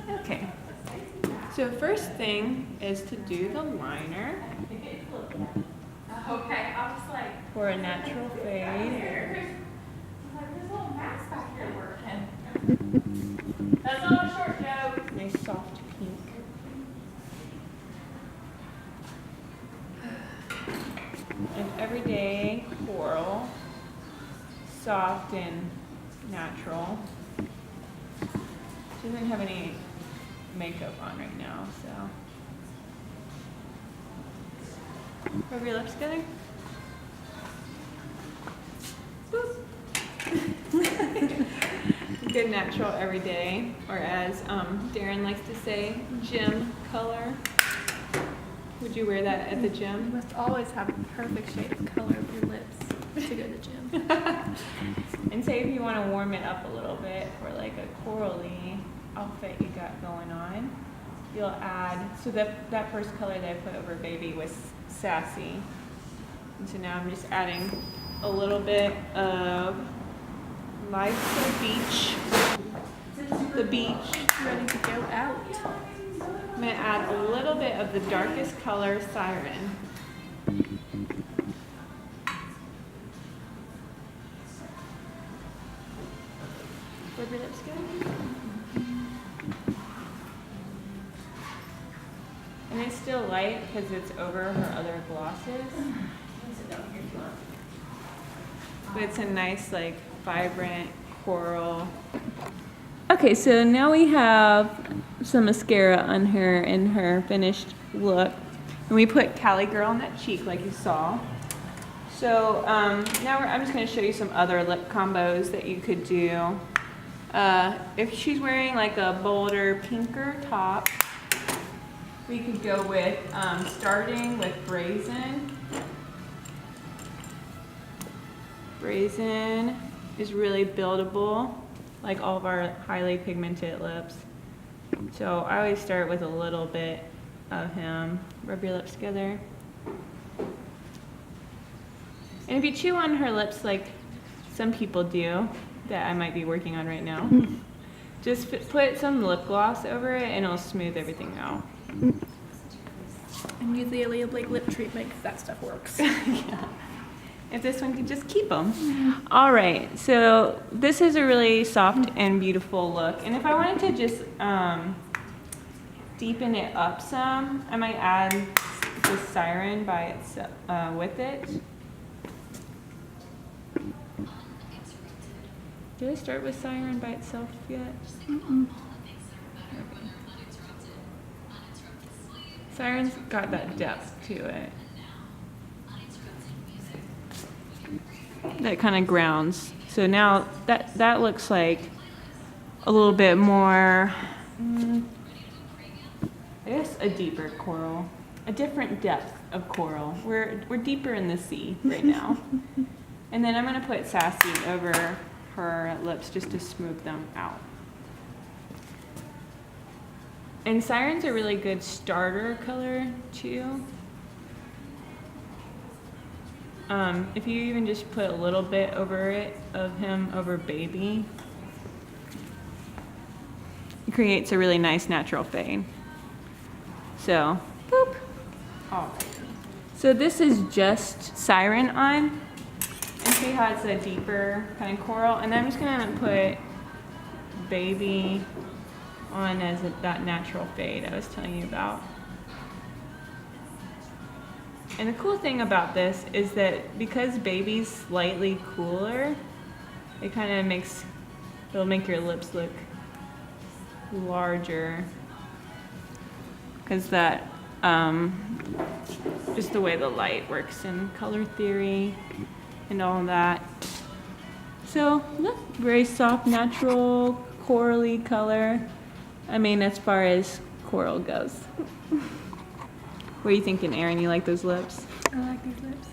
Okay. So first thing is to do the liner. Okay, I was like, For a natural fade. there's a little mask back here working. That's not a short joke. Nice soft pink. An everyday coral. Soft and natural. She doesn't have any makeup on right now, so. Rub your lips together. Good natural everyday, or as Darren likes to say, gym color. Would you wear that at the You gym? must always have a perfect shade of color of your lips to go to the gym. And say if you want to warm it up a little bit for like a corally outfit you got going on, you'll add, so that first color that I put over baby was sassy. And so now I'm just adding a little bit of Life's Beach. The beach. Ready to go out. I'm going to add a little bit of the darkest color, Siren. Rub your lips good. And it's still light because it's over her other glosses. But it's a nice, like, vibrant coral. Okay, so now we have some mascara on her in her finished look. And we put Cali Girl on that cheek like you saw. So now I'm just going to show you some other lip combos that you could do. If she's wearing like a bolder, pinker top, we could go with starting with Brazen. Brazen is really buildable, like all of our highly pigmented lips. So I always start with a little bit of him. Rub your lips together. And if you chew on her lips like some people do, that I might be working on right now, just put some lip gloss over it and it'll smooth everything out. And use the Aaliyah Blake lip treatment because that stuff works. Yeah. If this one could just keep them. All right, so this is a really soft and beautiful look. And if I wanted to just deepen it up some, I might add the Siren by itself with it. Did I start with Siren by itself yet? Mm-mm. Okay. Siren's got that depth to it. That kind of grounds. So now that looks like a little bit more, I guess a deeper coral, a different depth of coral. We're deeper in the sea right now. And then I'm gonna put Sassy over her lips just to smooth them out. And Siren's a really good starter color too. If you even just put a little bit over it of him over baby, it creates a really nice natural fade. So, boop. All right. So this is just Siren on, and she has a deeper kind of coral, and I'm just gonna put baby on as that natural fade I was telling you about. And the cool thing about this is that because baby's slightly cooler, it kind of it'll make your lips look larger. Because that, just the way the light works in color theory and all of that. So, yeah, very soft, natural, corally color. I mean, as far as coral goes. What are you thinking, Erin? You like those lips? I like these lips.